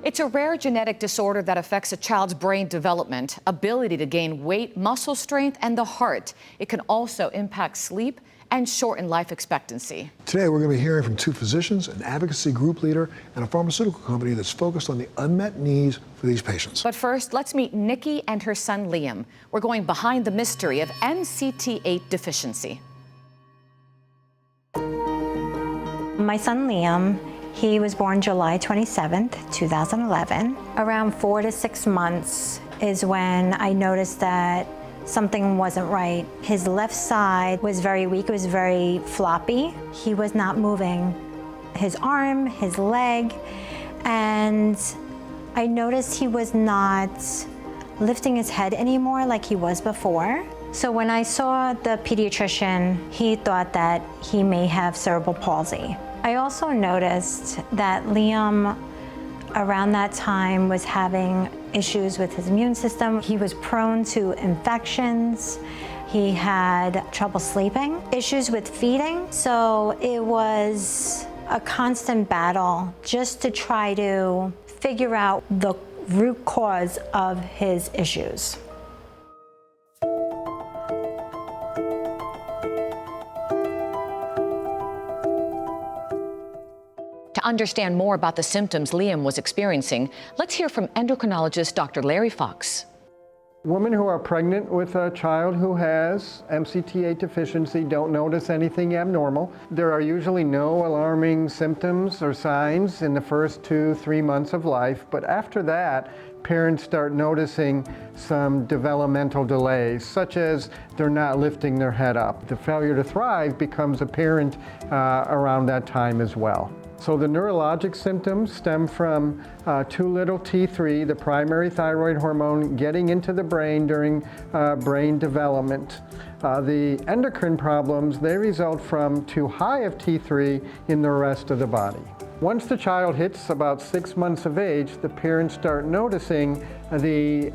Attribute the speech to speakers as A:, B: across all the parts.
A: It's a rare genetic disorder that affects a child's brain development, ability to gain weight, muscle strength, and the heart. It can also impact sleep and shorten life expectancy.
B: Today, we're going to be hearing from two physicians, an advocacy group leader, and a pharmaceutical company that's focused on the unmet needs for these patients.
A: But first, let's meet Nickie and her son, Liam. We're going behind the mystery of MCT8 deficiency.
C: My son, Liam, he was born July 27th, 2011. Around 4 to 6 months is when I noticed that something wasn't right. His left side was very weak, it was very floppy. He was not moving his arm, his leg, and I noticed he was not lifting his head anymore like he was before. So when I saw the pediatrician, he thought that he may have cerebral palsy. I also noticed that Liam, around that time, was having issues with his immune system. He was prone to infections. He had trouble sleeping, issues with feeding. So it was a constant battle just to try to figure out the root cause of his issues.
A: To understand more about the symptoms Liam was experiencing, let's hear from endocrinologist Dr. Larry Fox.
D: Women who are pregnant with a child who has MCT8 deficiency don't notice anything abnormal. There are usually no alarming symptoms or signs in the first 2-3 months of life, but after that, parents start noticing some developmental delays, such as they're not lifting their head up. The failure to thrive becomes apparent around that time as well. So the neurologic symptoms stem from too little T3, the primary thyroid hormone, getting into the brain during brain development. The endocrine problems, they result from too high of T3 in the rest of the body. Once the child hits about 6 months of age, the parents start noticing the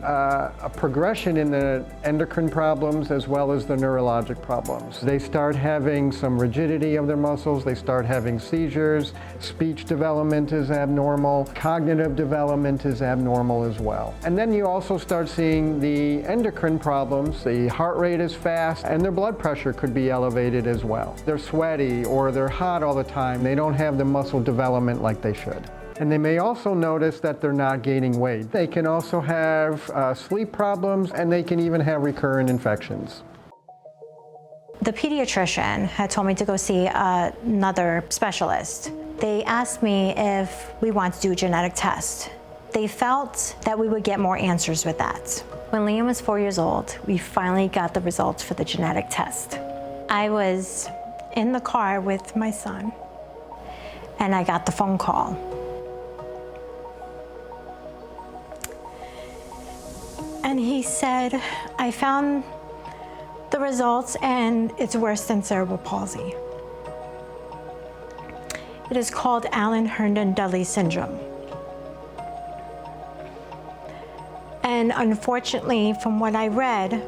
D: progression in the endocrine problems as well as the neurologic problems. They start having some rigidity of their muscles, they start having seizures, speech development is abnormal, cognitive development is abnormal as well. And then you also start seeing the endocrine problems, the heart rate is fast, and their blood pressure could be elevated as well. They're sweaty or they're hot all the time, they don't have the muscle development like they should. And they may also notice that they're not gaining weight. They can also have sleep problems, and they can even have recurrent infections.
C: The pediatrician had told me to go see another specialist. They asked me if we want to do a genetic test. They felt that we would get more answers with that. When Liam was 4 years old, we finally got the results for the genetic test. I was in the car with my son, and I got the phone call. And he said, I found the results and it's worse than cerebral palsy. It is called Allan-Herndon-Dudley Syndrome. And unfortunately, from what I read,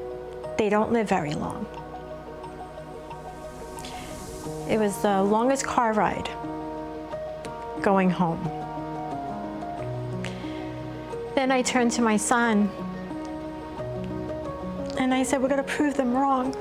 C: they don't live very long. It was the longest car ride going home. Then I turned to my son and I said, we're going to prove them wrong.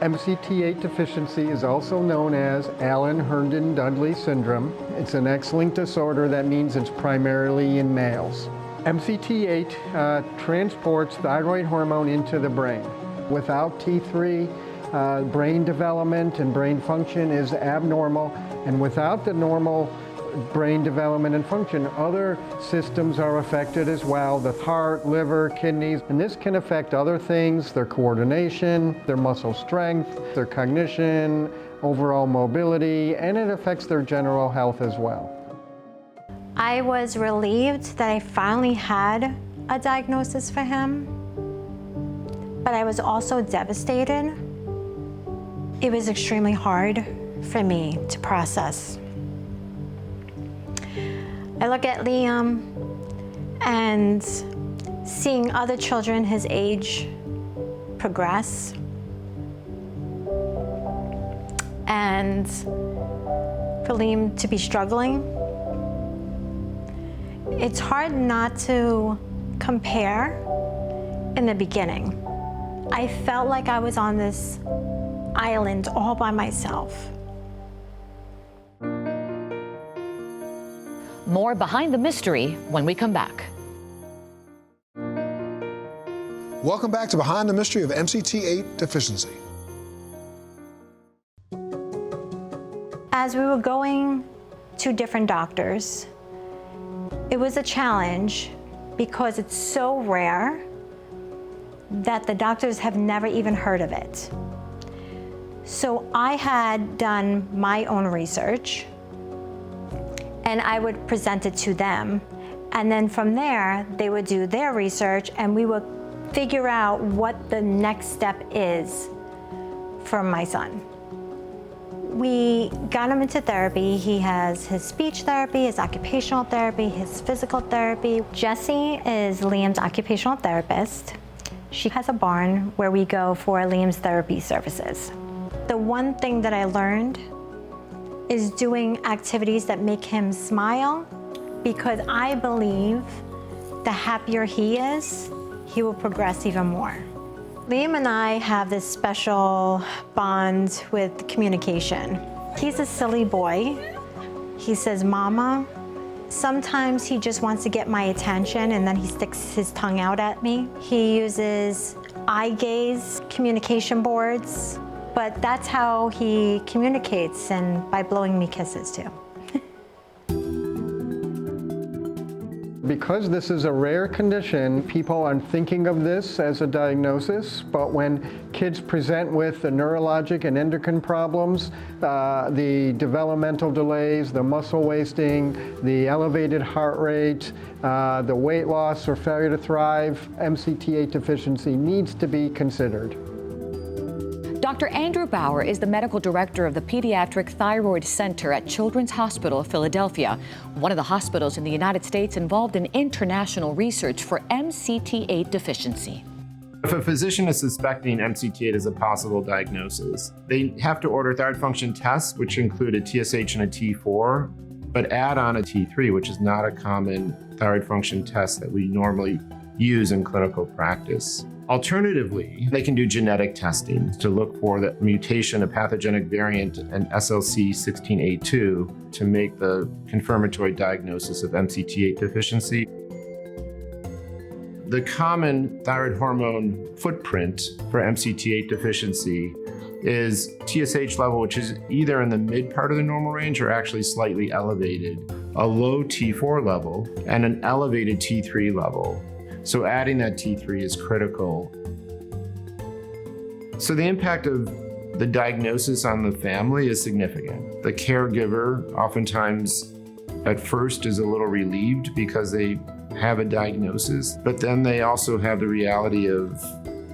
D: MCT8 deficiency is also known as Allan-Herndon-Dudley Syndrome. It's an X-linked disorder that means it's primarily in males. MCT8 transports thyroid hormone into the brain. Without T3, brain development and brain function is abnormal, and without the normal brain development and function, other systems are affected as well, the heart, liver, kidneys, and this can affect other things, their coordination, their muscle strength, their cognition, overall mobility, and it affects their general health as well.
C: I was relieved that I finally had a diagnosis for him, but I was also devastated. It was extremely hard for me to process. I look at Liam and seeing other children his age progress, and for Liam to be struggling, it's hard not to compare in the beginning. I felt like I was on this island all by myself.
A: More Behind the Mystery when we come back.
B: Welcome back to Behind the Mystery of MCT8 Deficiency.
C: As we were going to different doctors, it was a challenge because it's so rare that the doctors have never even heard of it. So I had done my own research and I would present it to them. And then from there, they would do their research and we would figure out what the next step is for my son. We got him into therapy. He has his speech therapy, his occupational therapy, his physical therapy. Jessie is Liam's occupational therapist. She has a barn where we go for Liam's therapy services. The one thing that I learned is doing activities that make him smile, because I believe the happier he is, he will progress even more. Liam and I have this special bond with communication. He's a silly boy. He says, "Mama." Sometimes he just wants to get my attention and then he sticks his tongue out at me. He uses eye gaze communication boards, but that's how he communicates, and by blowing me kisses too.
D: Because this is a rare condition, people aren't thinking of this as a diagnosis, but when kids present with the neurologic and endocrine problems, the developmental delays, the muscle wasting, the elevated heart rate, the weight loss or failure to thrive, MCT8 deficiency needs to be considered.
A: Dr. Andrew Bauer is the medical director of the Pediatric Thyroid Center at Children's Hospital of Philadelphia, one of the hospitals in the United States involved in international research for MCT8 deficiency.
E: If a physician is suspecting MCT8 as a possible diagnosis, they have to order thyroid function tests, which include a TSH and a T4, but add on a T3, which is not a common thyroid function test that we normally use in clinical practice. Alternatively, they can do genetic testing to look for the mutation, a pathogenic variant, and SLC16A2 to make the confirmatory diagnosis of MCT8 deficiency. The common thyroid hormone footprint for MCT8 deficiency is TSH level, which is either in the mid part of the normal range or actually slightly elevated, a low T4 level, and an elevated T3 level. So adding that T3 is critical. So the impact of the diagnosis on the family is significant. The caregiver oftentimes at first is a little relieved because they have a diagnosis, but then they also have the reality of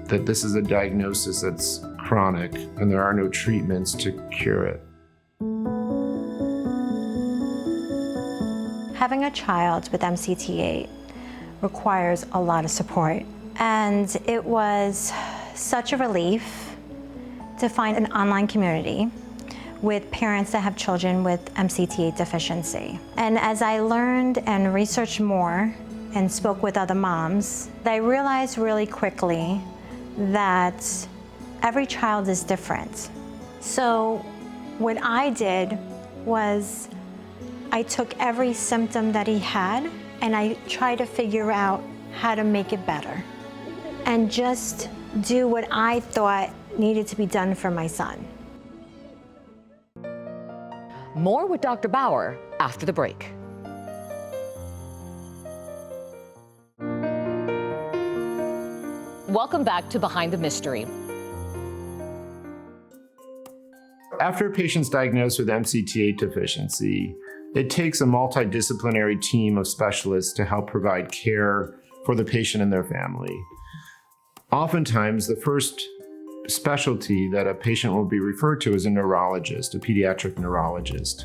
E: that this is a diagnosis that's chronic and there are no treatments to cure it.
C: Having a child with MCT8 requires a lot of support, and it was such a relief to find an online community with parents that have children with MCT8 deficiency. And as I learned and researched more and spoke with other moms, I realized really quickly that every child is different. So what I did was I took every symptom that he had and I tried to figure out how to make it better and just do what I thought needed to be done for my son.
A: More with Dr. Bauer after the break. Welcome back to Behind the Mystery.
E: After a patient's diagnosed with MCT8 deficiency, it takes a multidisciplinary team of specialists to help provide care for the patient and their family. Oftentimes, the first specialty that a patient will be referred to is a neurologist, a pediatric neurologist.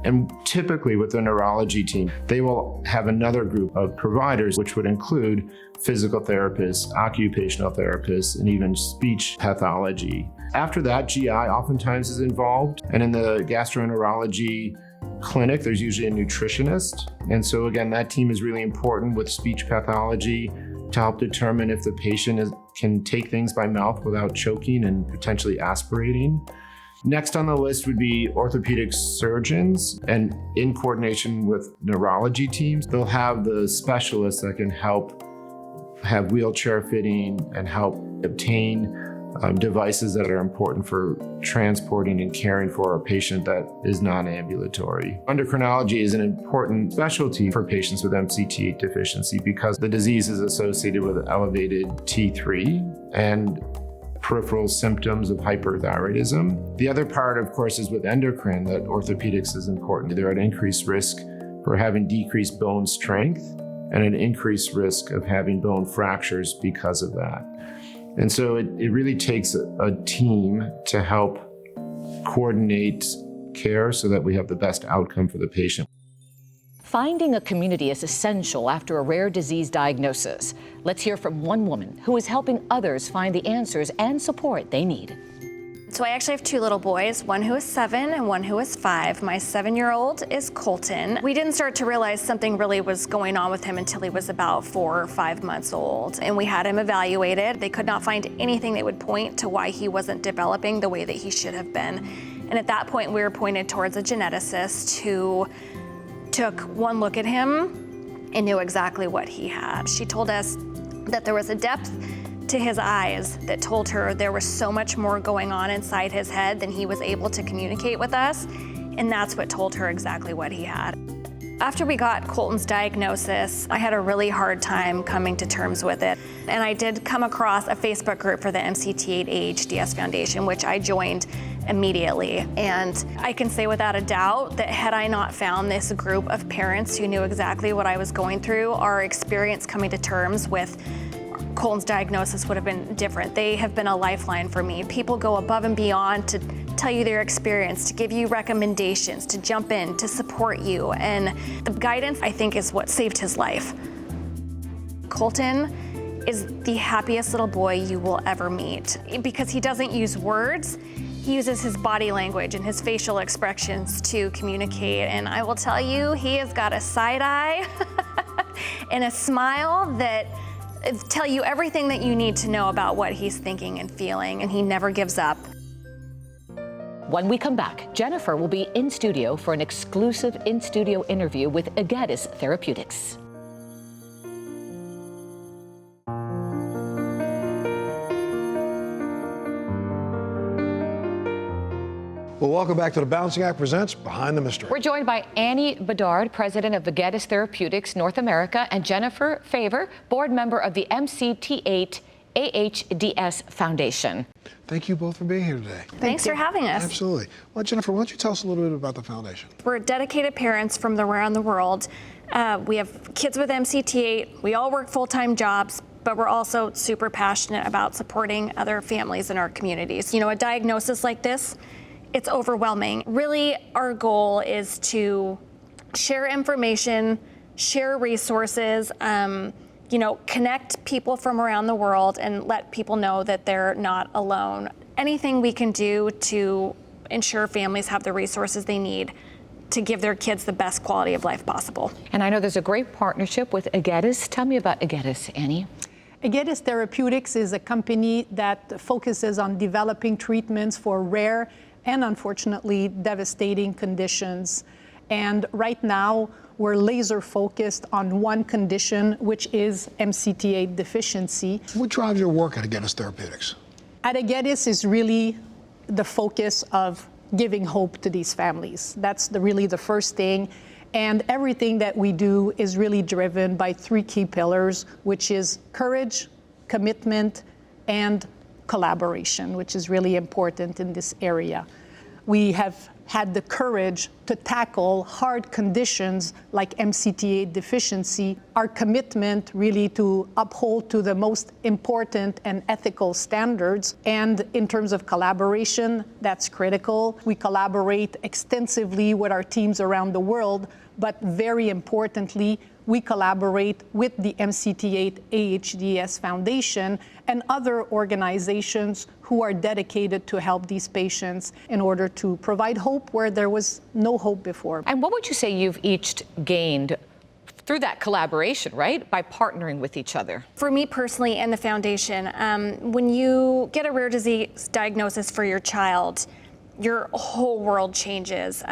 E: And typically with the neurology team, they will have another group of providers, which would include physical therapists, occupational therapists, and even speech pathology. After that, GI oftentimes is involved. And in the gastroenterology clinic, there's usually a nutritionist. And so again, that team is really important with speech pathology to help determine if the patient can take things by mouth without choking and potentially aspirating. Next on the list would be orthopedic surgeons, and in coordination with neurology teams, they'll have the specialists that can help have wheelchair fitting and help obtain devices that are important for transporting and caring for a patient that is non-ambulatory. Endocrinology is an important specialty for patients with MCT8 deficiency because the disease is associated with elevated T3 and peripheral symptoms of hyperthyroidism. The other part, of course, is with endocrine that orthopedics is important. They're at increased risk for having decreased bone strength and an increased risk of having bone fractures because of that. And so it really takes a team to help coordinate care so that we have the best outcome for the patient.
A: Finding a community is essential after a rare disease diagnosis. Let's hear from one woman who is helping others find the answers and support they need.
F: So I actually have two little boys, one who is 7 and one who is 5. My 7-year-old is Colton. We didn't start to realize something really was going on with him until he was about 4 or 5 months old. And we had him evaluated. They could not find anything that would point to why he wasn't developing the way that he should have been. And at that point, we were pointed towards a geneticist who took one look at him and knew exactly what he had. She told us that there was a depth to his eyes that told her there was so much more going on inside his head than he was able to communicate with us, and that's what told her exactly what he had. After we got Colton's diagnosis, I had a really hard time coming to terms with it, and I did come across a Facebook group for the MCT8-AHDS Foundation, which I joined immediately. And I can say without a doubt that had I not found this group of parents who knew exactly what I was going through, our experience coming to terms with Colton's diagnosis would have been different. They have been a lifeline for me. People go above and beyond to tell you their experience, to give you recommendations, to jump in, to support you. And the guidance, I think, is what saved his life. Colton is the happiest little boy you will ever meet because he doesn't use words. He uses his body language and his facial expressions to communicate. And I will tell you, he has got a side eye and a smile that tell you everything that you need to know about what he's thinking and feeling, and he never gives up.
A: When we come back, Jennifer will be in studio for an exclusive in-studio interview with Egetis Therapeutics.
B: Well, welcome back to the Balancing Act Presents Behind the Mystery.
A: We're joined by Anny Bedard, president of Egetis Therapeutics North America, and Jennifer Favre, board member of the MCT8-AHDS Foundation.
B: Thank you both for being here today.
F: Thanks for having us.
B: Absolutely. Well, Jennifer, why don't you tell us a little bit about the foundation?
F: We're dedicated parents from around the world. We have kids with MCT8. We all work full-time jobs, but we're also super passionate about supporting other families in our communities. You know, a diagnosis like this, it's overwhelming. Really, our goal is to share information, share resources, connect people from around the world and let people know that they're not alone. Anything we can do to ensure families have the resources they need to give their kids the best quality of life possible.
A: And I know there's a great partnership with Egetis. Tell me about Egetis, Anny.
G: Egetis Therapeutics is a company that focuses on developing treatments for rare and unfortunately devastating conditions. And right now, we're laser focused on one condition, which is MCT8 deficiency.
B: What drives your work at Egetis Therapeutics?
G: At Egetis is really the focus of giving hope to these families. That's really the first thing. And everything that we do is really driven by 3 key pillars, which is courage, commitment, and collaboration, which is really important in this area. we have had the courage to tackle hard conditions like MCT8 deficiency. Our commitment really to uphold to the most important and ethical standards. And in terms of collaboration, that's critical. We collaborate extensively with our teams around the world, but very importantly, we collaborate with the MCT8-AHDS Foundation and other organizations who are dedicated to help these patients in order to provide hope where there was no hope before.
A: And what would you say you've each gained through that collaboration, right? By partnering with each other?
F: For me personally and the foundation, when you get a rare disease diagnosis for your child, your whole world changes.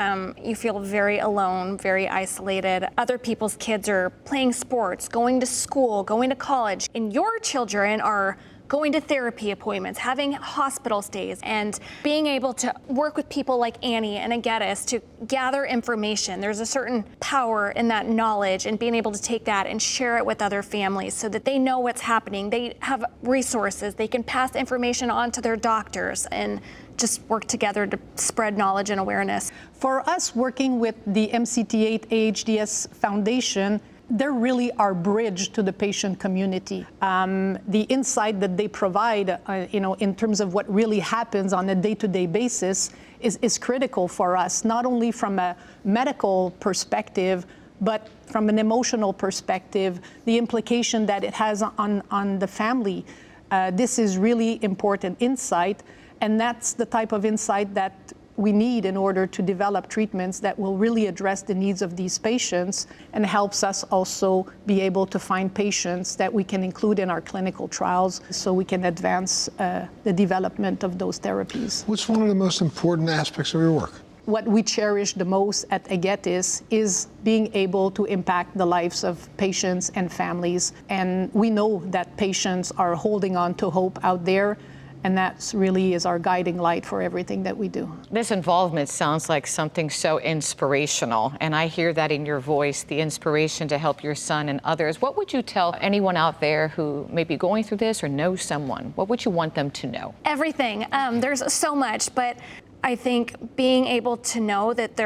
F: You feel very alone, very isolated. Other people's kids are playing sports, going to school, going to college, and your children are going to therapy appointments, having hospital stays, and being able to work with people like Annie and Egetis to gather information. There's a certain power in that knowledge and being able to take that and share it with other families so that they know what's happening. They have resources. They can pass information on to their doctors and just work together to spread knowledge and awareness.
G: For us working with the MCT8-AHDS Foundation, they're really our bridge to the patient community. The insight that they provide, in terms of what really happens on a day-to-day basis is critical for us, not only from a medical perspective, but from an emotional perspective, the implication that it has on the family. This is really important insight, and that's the type of insight that we need in order to develop treatments that will really address the needs of these patients and helps us also be able to find patients that we can include in our clinical trials so we can advance the development of those therapies.
B: What's one of the most important aspects of your work?
G: What we cherish the most at Egetis is being able to impact the lives of patients and families. And we know that patients are holding on to hope out there, and that really is our guiding light for everything that we do.
A: This involvement sounds like something so inspirational, and I hear that in your voice, the inspiration to help your son and others. What would you tell anyone out there who may be going through this or knows someone? What would you want them to know?
F: Everything. There's so much, but I think being able to know that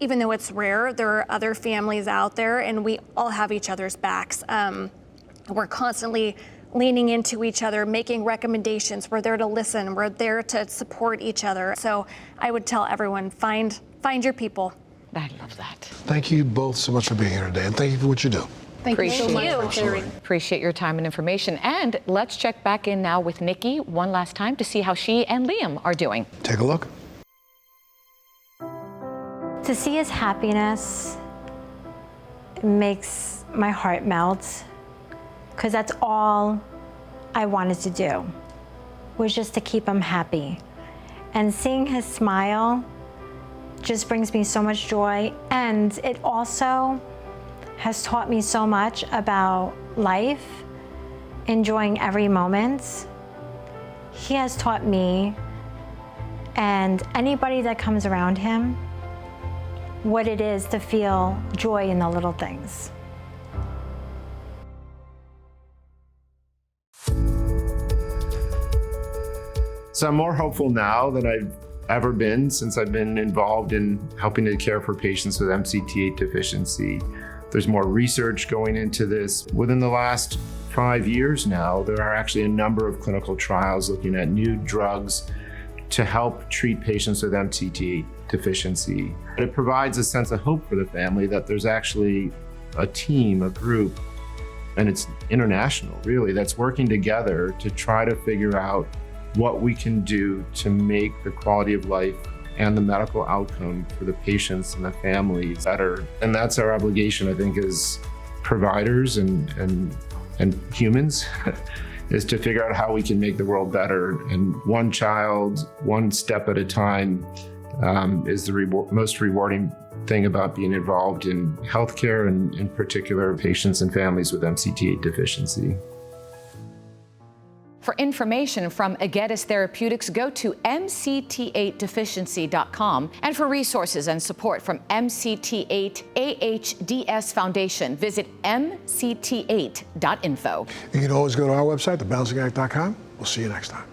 F: even though it's rare, there are other families out there and we all have each other's backs. We're constantly leaning into each other, making recommendations. We're there to listen. We're there to support each other. So I would tell everyone, find your people.
A: I love that.
B: Thank you both so much for being here today, and thank you for what you do.
G: Thank you so much for sharing.
A: Appreciate your time and information. And let's check back in now with Nickie one last time to see how she and Liam are doing.
B: Take a look.
C: To see his happiness makes my heart melt, because that's all I wanted to do, was just to keep him happy. And seeing his smile just brings me so much joy, and it also has taught me so much about life, enjoying every moment. He has taught me, and anybody that comes around him, what it is to feel joy in the little things.
E: So I'm more hopeful now than I've ever been since I've been involved in helping to care for patients with MCT8 deficiency. There's more research going into this. Within the last 5 years now, there are actually a number of clinical trials looking at new drugs to help treat patients with MCT8 deficiency. It provides a sense of hope for the family that there's actually a team, a group, and it's international really, that's working together to try to figure out what we can do to make the quality of life and the medical outcome for the patients and the families better. And that's our obligation, I think, as providers and humans, is to figure out how we can make the world better. And one child, one step at a time, is the most rewarding thing about being involved in healthcare, and in particular patients and families with MCT8 deficiency.
A: For information from Egetis Therapeutics, go to MCT8Deficiency.com. And for resources and support from MCT8-AHDS Foundation, visit MCT8.info.
B: You can always go to our website, thebalancing act.com. We'll see you next time.